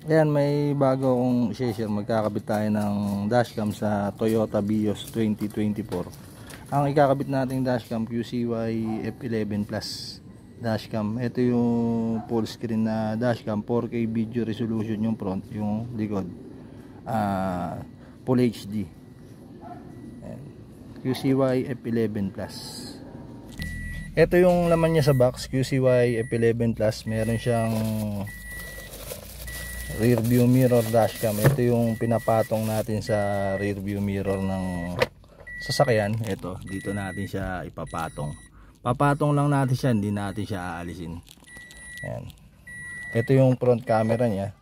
Ayan, may bago akong i-share. Magkakabit tayo ng dashcam sa Toyota Vios 2024. Ang ikakabit nating dashcam QCY F11 Plus dashcam. Ito yung full screen na dashcam, 4K video resolution yung front, yung likod Full HD. Ayan. QCY F11 Plus. Ito yung laman niya sa box, QCY F11 Plus. Meron siyang rear view mirror dashcam. Ito yung pinapatong natin sa rear view mirror ng sasakyan. Ito, dito natin siya ipapatong. Papatong lang natin siya, hindi natin siya aalisin. Ayan. Ito yung front camera niya.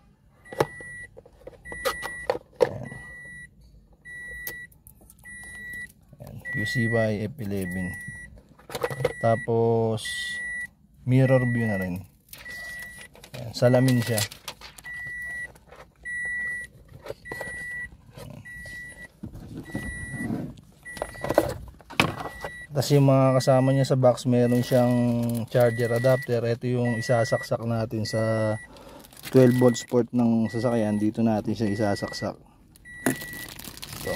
Ayan. Ayan. QCY F11. Tapos mirror view na rin. Ayan. Salamin siya. Tapos yung mga kasama niya sa box, meron siyang charger adapter. Ito yung isasaksak natin sa 12 volts port ng sasakyan. Dito natin siya isasaksak. Ito.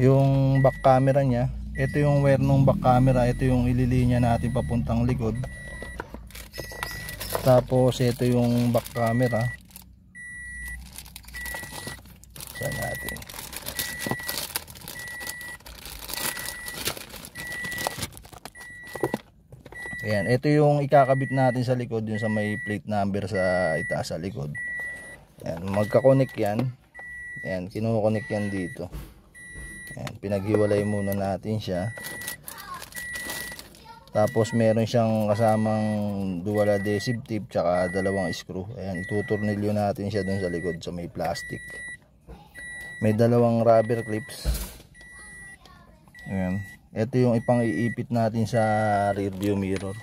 Yung back camera niya, ito yung wire ng back camera. Ito yung ililinya natin papuntang likod. Tapos ito yung back camera. Saan natin? Ayan, ito yung ikakabit natin sa likod, yung sa may plate number sa itaas sa likod. Ayan, magka-connect yan. Ayan, kinukonek yan dito. Ayan, pinaghiwalay muna natin siya. Tapos meron siyang kasamang dual adhesive tape tsaka dalawang screw. Ayan, ituturnilyo natin siya dun sa likod sa may plastic. May dalawang rubber clips. Ayan. Ito yung ipang-iipit natin sa rear view mirror.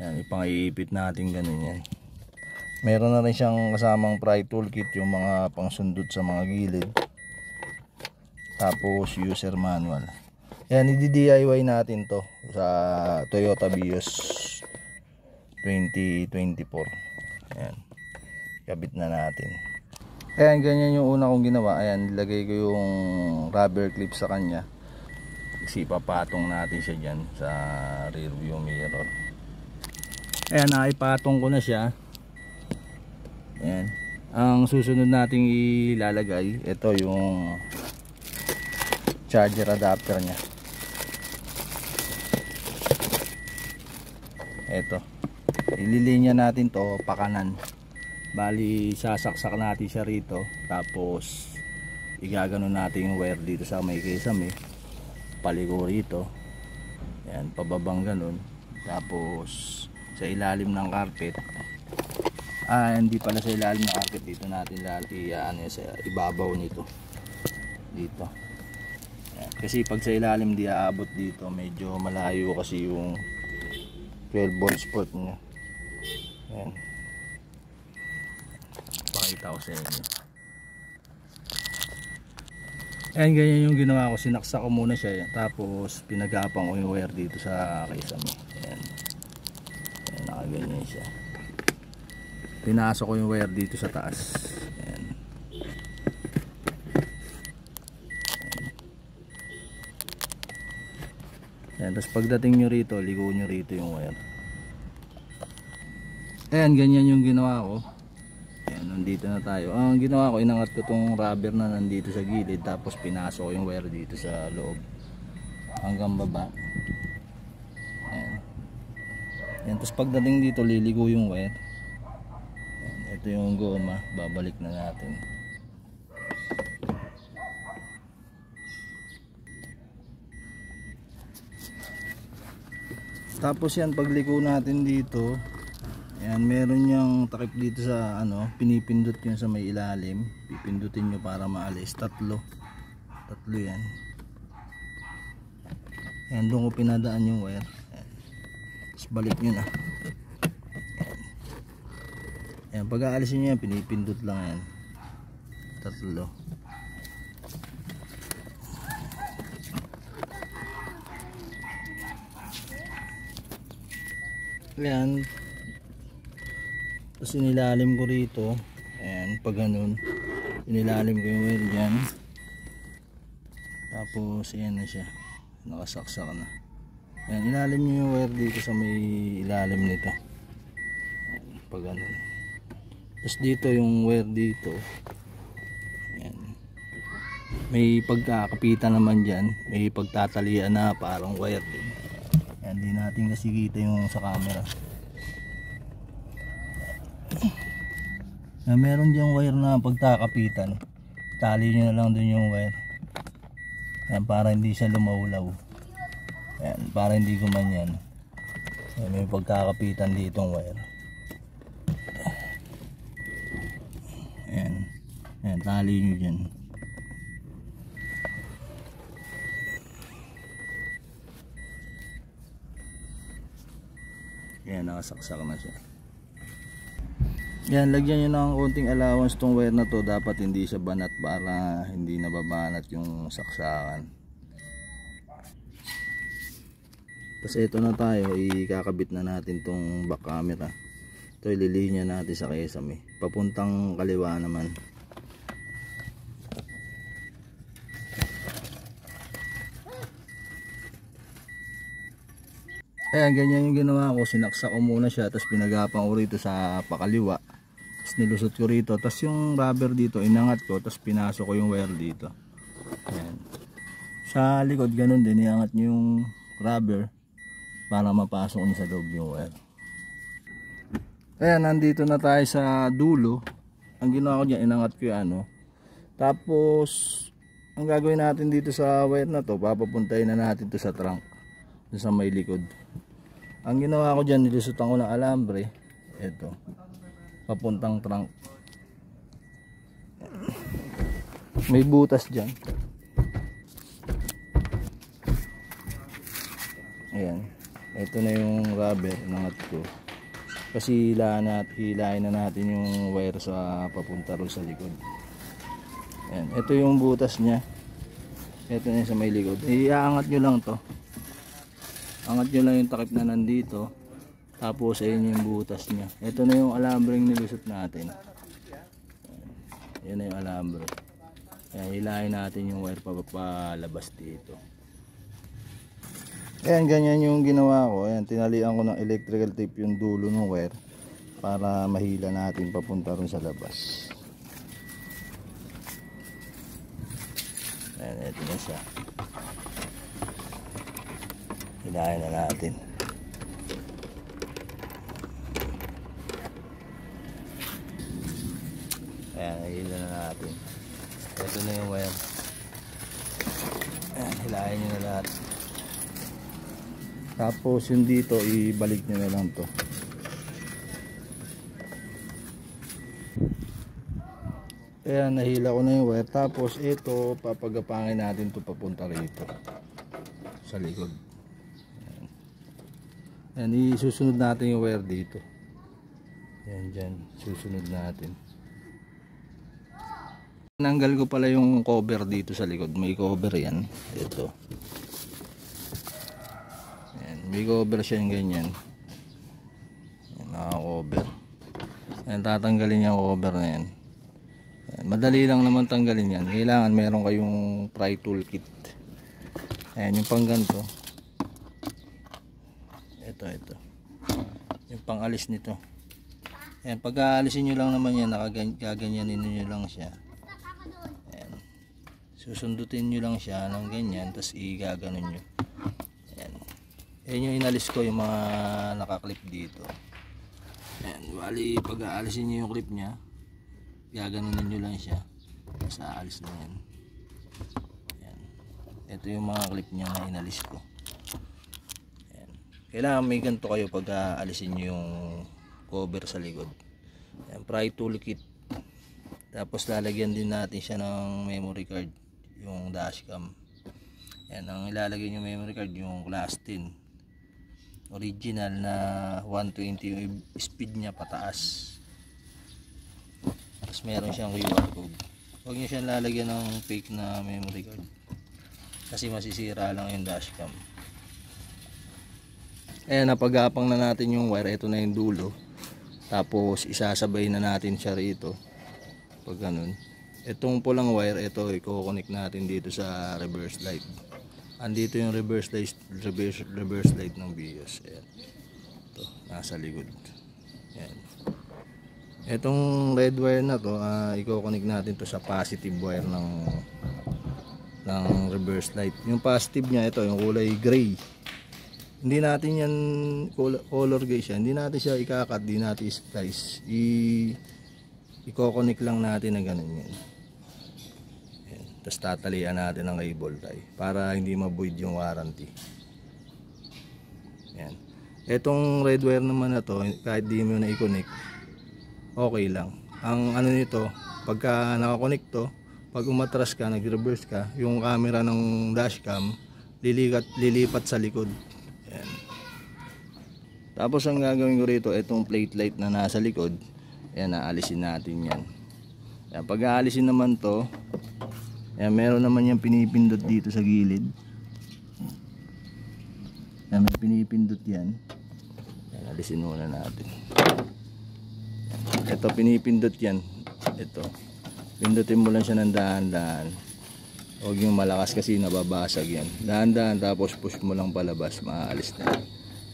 Yan, ipang-iipit natin ganun yan. Meron na rin siyang kasamang pry toolkit, yung mga pangsundot sa mga gilid. Tapos user manual. Yan, i-DIY natin to sa Toyota Vios 2024. Ayan, kabit na natin. Ayan, ganyan yung una kong ginawa. Ayan, nilagay ko yung rubber clip sa kanya. Kasi papatong natin siya dyan sa rear view mirror. Ayan, naipatong ko na siya. Ayan. Ang susunod nating ilalagay, ito yung charger adapter nya. Ito, ililinya natin to pakanan. Bali sasaksak natin siya rito. Tapos igagano natin yung wire dito sa may kisame, paliko rito. Ayan, pababang ganun. Tapos sa ilalim ng carpet, hindi pala sa ilalim ng carpet, dito natin lalagyan sa ibabaw nito dito. Ayan. Kasi pag sa ilalim di aabot dito, medyo malayo kasi yung 12 volts port nya. Ayan, pakita ko sa inyo. Ayan, ganyan yung ginawa ko. Sinaksak ko muna siya, tapos pinagapang ko yung wire dito sa kisame. Ayan, nakaganyan siya. Pinasok ko yung wire dito sa taas. Ayan. Ayan, tapos pagdating nyo rito, ligo nyo rito yung wire. Ayan, ganyan yung ginawa ko. Ayan, nandito na tayo. Ang ginawa ko, inangat ko tong rubber na nandito sa gilid, tapos pinasok ko yung wire dito sa loob hanggang baba. Ayan. Ayan, tapos pagdating dito, liligo yung wire. Ayan, ito yung goma, babalik na natin. Tapos yan, pagliko natin dito, ayan, meron yung takip dito sa pinipindot yun sa may ilalim. Pipindutin nyo para maalis. Tatlo yan. Ayan, doon ko pinadaan yung wire. Ayan. Tapos balik nyo na. Ayan, pag aalisin nyo yan, pinipindot lang yan. Tatlo. Ayan, Tapos inilalim ko rito. Ayan, pag ganun. Inilalim ko yung wire dyan. Tapos ayan na siya. Nakasaksak na. Ayan, ilalim nyo yung wire dito sa may ilalim nito. Ayan, pag ganun. Tapos dito yung wire dito. Ayan. May pagkakapitan naman dyan. May pagtatalian na parang wire din. Ayan, di natin kasi kita yung sa camera. Na meron diyang wire na pagkakapitan, tali nyo na lang dun yung wire. Ayan, para hindi siya lumawlaw. Ayan, para hindi gumanyan. Ayan, may pagkakapitan ditong wire. Ayan, ayan, tali nyo dyan. Ayan, nakasaksak na siya. Yan, lagyan nyo ng konting allowance tong wire na to. Dapat hindi siya banat para hindi nababanat yung saksakan. Tapos ito na tayo, ikakabit na natin tong back camera. Ito ililinya natin sa kesame, papuntang kaliwa naman. Ayan, ganyan yung ginawa ko. Sinaksak ko muna siya, tapos pinagapang ko rito sa pakaliwa. Tapos nilusot ko rito, tapos yung rubber dito inangat ko, tapos pinasok ko yung wire dito. Ayan. Sa likod ganun din, iangat nyo yung rubber para mapasok nyo sa loob yung wire. Ayan, nandito na tayo sa dulo. Ang ginawa ko dyan, inangat ko yung ano. Tapos ang gagawin natin dito sa wire na to, papapuntahin na natin to sa trunk, sa may likod. Ang ginawa ko dyan, nilusutan ko ng alambre. Ito, papuntang trunk. May butas dyan. Ayan, ito na yung rubber nangat ko. Kasi hilahin na natin yung wire sa papunta ron sa likod. Ayan, ito yung butas nya. Ito na sa may likod. Iaangat nyo lang to. Angat nyo lang yung takip na nandito. Tapos ayun yung butas nya. Ito na yung alambreng nilusot natin. Ayan na yung alambre. Ayan, hilahin natin yung wire papalabas dito. Ayan, ganyan yung ginawa ko. Ayan, tinalian ko ng electrical tape yung dulo ng wire para mahila natin papunta rin sa labas. Ayan, ito na siya. Hilahin na natin. Ayan, hila na natin. Ito na yung wire. Ayan, hilahin nyo na lahat. Tapos yung dito, ibalik nyo na lang to. Ayan, nahila ko na yung wire. Tapos ito, papagapangin natin to papunta rito sa likod. Ayan, isusunod natin yung wire dito. Ayan, dyan, susunod natin. Nanggal ko pala yung cover dito sa likod. May cover yan. Ito. Ayan, may cover siya yung ganyan. Ayan, naka-cover. Ayan, tatanggalin yung cover na yan. Ayan, madali lang naman tanggalin yan. Kailangan meron kayong pry tool kit. Ayan, yung pang ganito. Ito. Yung pang alis nito. Ayan, pag aalisin nyo lang naman yan, nakaganyanin nyo lang siya. Ayan. Susundutin nyo lang siya ng ganyan, tapos igaganon nyo. Ayan. Ayan yung inalis ko, yung mga nakaklip dito. Ayan, bali pag aalisin nyo yung clip nya, gaganunin nyo lang siya, tapos aalis na yan. Ayan. Ito yung mga clip nya na inalis ko. Ayan. Kailangan may ganito kayo pag aalisin nyo yung cover sa likod. Ayan, pry tool kit. Tapos lalagyan din natin siya ng memory card, yung dashcam. Ayan, ang ilalagay yung memory card, yung class 10 original na 120 yung speed nya pataas. Tapos meron siyang QR code. Huwag nyo siyang lalagyan ng fake na memory card kasi masisira lang yung dashcam. Ayan, napagapang na natin yung wire. Ito na yung dulo. Tapos isasabay na natin siya rito. Pag ganun. Itong pulang wire, ito i-connect natin dito sa reverse light. Andito yung reverse light ng BIOS. Ayan. Ito, nasa likod. Ayan. Itong red wire na to, i-connect natin to sa positive wire ng reverse light. Yung positive niya, ito yung kulay gray. Hindi natin yan color gray siya. Hindi natin siya ikakat, hindi natin splice. I-connect lang natin na ganun yan. Ayan. Tapos tatalian natin ng cable tie para hindi ma-void yung warranty. Ayan. Etong red wire naman na to, kahit di mo na i-connect, okay lang. Ang ano nito, pagka nakakonect to, pag umatras ka, nag-reverse ka, yung camera ng dashcam lilipat sa likod. Ayan. Tapos ang gagawin ko rito, itong plate light na nasa likod, ayan, aalisin natin yan. Ayan, pag aalisin naman to, ayan, meron naman yung pinipindot dito sa gilid. Ayan, may pinipindot yan. Ayan, alisin muna natin. Ito pinipindot yan. Ito, pindutin mo lang siya ng dahan-dahan. Huwag yung malakas kasi nababasag yan. Dahan-dahan, tapos push mo lang palabas, maaalis na.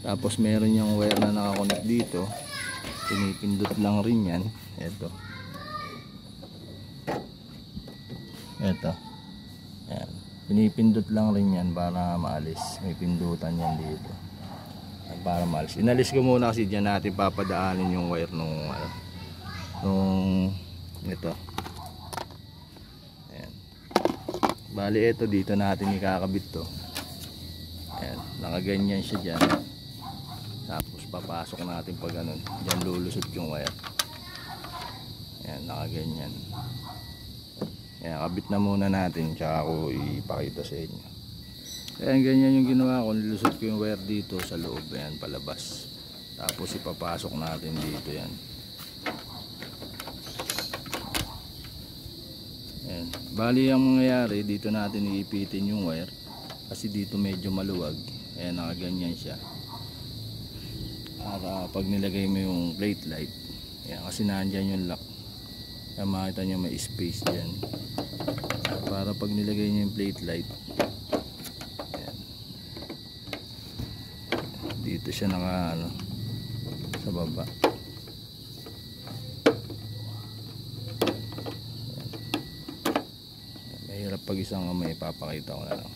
Tapos meron yung wire na nakakonect dito, pinipindot lang rin yan. Ito, yan, pinipindot lang rin yan para maalis. May pindutan yan dito para maalis. Inalis ko muna kasi dyan natin papadaanin yung wire nung ito. Ayan. Bali ito, dito natin ikakabit to. Ayan, nakaganyan siya dyan. Tapos papasok natin pag ganun. Dyan lulusot yung wire. Ayan, nakaganyan. Ayan, kabit na muna natin, tsaka ako ipakita sa inyo. Ayan, ganyan yung ginawa ko. Nilusot ko yung wire dito sa loob. Ayan, palabas. Tapos ipapasok natin dito yan. Ayan. Bali ang mangyayari, dito natin iipitin yung wire. Kasi dito medyo maluwag. Ayan, nakaganyan siya. Para pag nilagay mo yung plate light, ayan, kasi nandyan yung lock. Kaya makita nyo may space dyan. Para pag nilagay nyo yung plate light, ayan, dito siya naka sa baba. Ayan, mahirap pag isang may papakita ko na lang.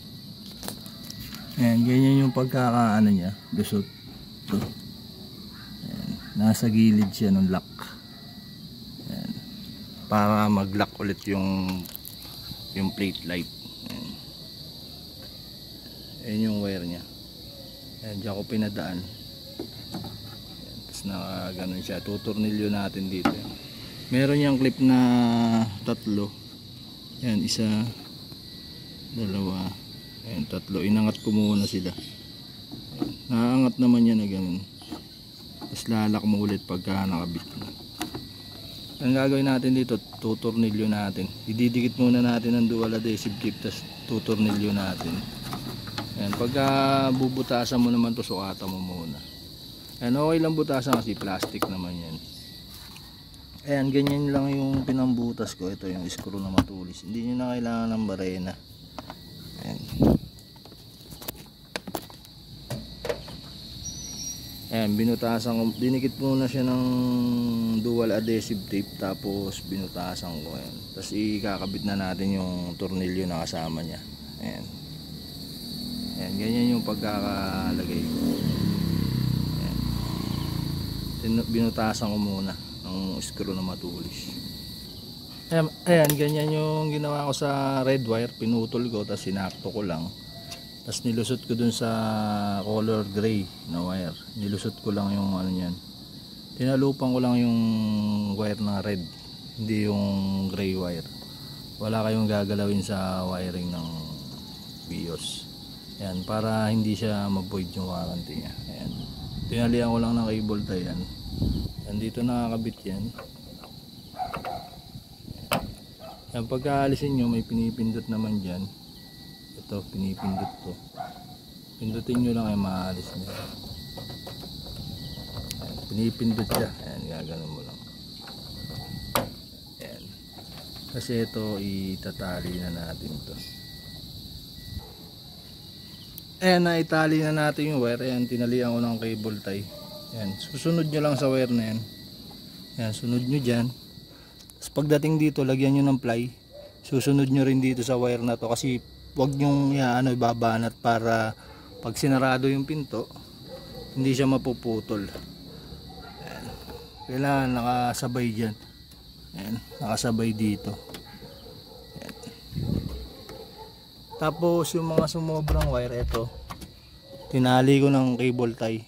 Ayan, ganyan yung pagkakaano niya, lusot. Ito. Ayan, nasa gilid siya ng lock. Ayan, para mag-lock ulit yung plate light. Ayan. Ayan yung wire niya. Ayan, diyan ko pinadaan. Ayan, tapos nakaganon siya. Tuturnilyo natin dito. Meron yung clip na tatlo. Ayan, isa, dalawa, ayan, tatlo. Inangat ko muna sila. Ayan, nakaangat naman yan na ganun. Tapos lalak mo ulit pagka nakabit na. Ang gagawin natin dito, tuturnilyo natin. Ididikit muna natin ang dual adhesive tape, tapos tuturnilyo natin. Ayan, pagka bubutasan mo naman to, sukatan mo muna. Ayan, okay lang butasan kasi plastic naman yan. Ayan, ganyan lang yung pinambutas ko. Ito yung screw na matulis. Hindi nyo na kailangan ng barena. Ayan. Ayan, binutasan, dinikit muna siya ng dual adhesive tape, tapos binutasan ko. Ayan. Tapos ikakabit na natin yung tornilyo na kasama niya. Ayan. Ayan, ganyan yung pagkakalagay ko. Ayan. Binutasan ko muna ng screw na matulis. Ayan, ganyan yung ginawa ko sa red wire. Pinutol ko, tapos sinakto ko lang. Tapos nilusot ko dun sa color gray na wire. Nilusot ko lang yung ano yan. Tinalupan ko lang yung wire na red, hindi yung gray wire. Wala kayong gagalawin sa wiring ng BIOS. Ayan, para hindi siya ma-void yung warranty niya. Ayan. Tinalian ko lang ng cable tie yan. Ayan, dito nakakabit yan. Ayan, pagka alisin nyo, may pinipindot naman dyan. Ito, pinipindot to. Pindutin nyo lang ay maalis nyo. Ayan, pinipindot siya. Ayan, Gaganon mo lang. Ayan. Kasi ito itatali na natin to. Ayan, naitali na natin yung wire. Ayan, tinalian ko ng cable tie. Ayan, susunod nyo lang sa wire na yan. Ayan, sunod nyo dyan. Tapos pagdating dito, lagyan nyo ng ply. Susunod nyo rin dito sa wire na to. Kasi wag nyo ibabanat para pag sinarado yung pinto, hindi siya mapuputol. Ayan. Kailangan nakasabay dyan. Ayan, nakasabay dito. Ayan. Tapos yung mga sumobrang wire, ito tinali ko ng cable tie.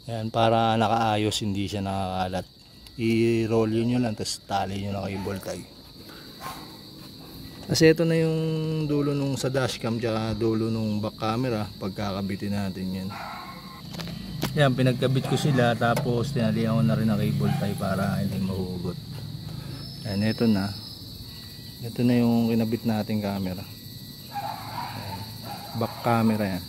Ayan, para nakaayos, hindi siya nakakalat. I-roll nyo lang, tapos tali nyo ng cable tie. Kasi ito na yung dulo nung sa dashcam, tsaka dulo nung back camera. Pagkakabitin natin yan. Yan, pinagkabit ko sila, tapos tinalihan ko na rin ang cable tie para hindi mahugot. Ayan, ito na. Ito na yung kinabit nating camera. Ayan, back camera yan.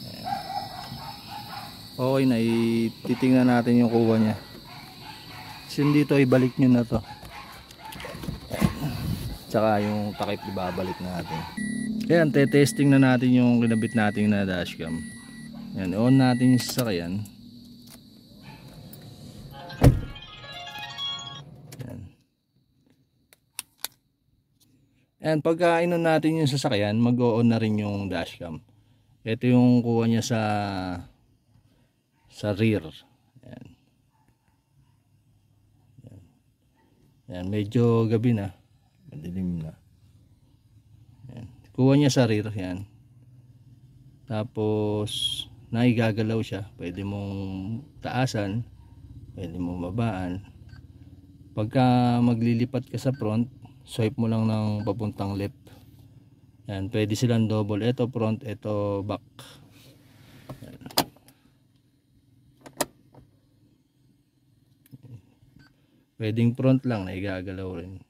Ayan. Okay na, titingnan natin yung kuha niya. So dito ibalik nyo na to. Ayan. Tsaka yung takip ibabalik natin. Ayan, testing na natin yung kinabit natin na dashcam. Ayan, on natin yung sasakyan. Ayan. Ayan, pagka inon natin yung sasakyan, mag-on na rin yung dashcam. Ito yung kuha niya sa rear. Ayan. Ayan. Ayan, medyo gabi na. Madilim na. Ayan. Kuha niya sa rear. Ayan. Tapos naigagalaw siya. Pwede mong taasan, pwede mong babaan. Pagka maglilipat ka sa front, swipe mo lang ng papuntang left. Ayan, pwede silang double. Ito front, ito back. Ayan. Pwedeng front lang, naigagalaw rin.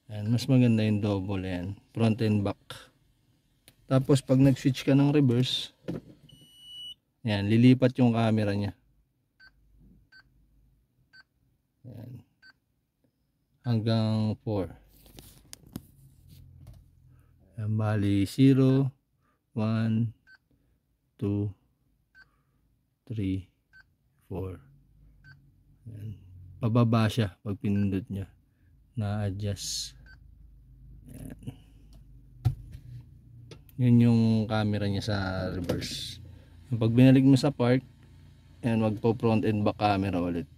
Ayan, mas maganda yung double. Ayan, front and back. Tapos pag nag-switch ka ng reverse, ayan, lilipat yung camera niya. Ayan. Hanggang 4. Ayan, bali 0, 1, 2, 3, 4. Ayan. Pababa siya pag pinindot niya. Na-adjust. Ayan. Yun yung camera niya sa reverse. Pag binalik mo sa park, ayan, magpo front and back camera ulit.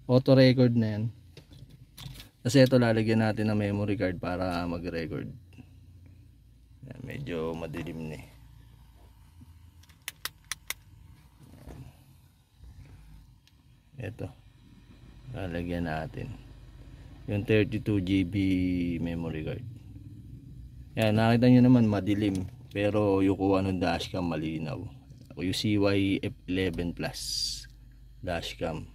Auto record na yan. Kasi ito lalagyan natin ng memory card para mag-record. Ayan, medyo madilim na eh. Ito lalagyan natin yung 32 GB memory card. Yan, nakita nyo naman madilim, pero yung kuha ng dashcam malinaw. Yung CY F11 Plus dashcam.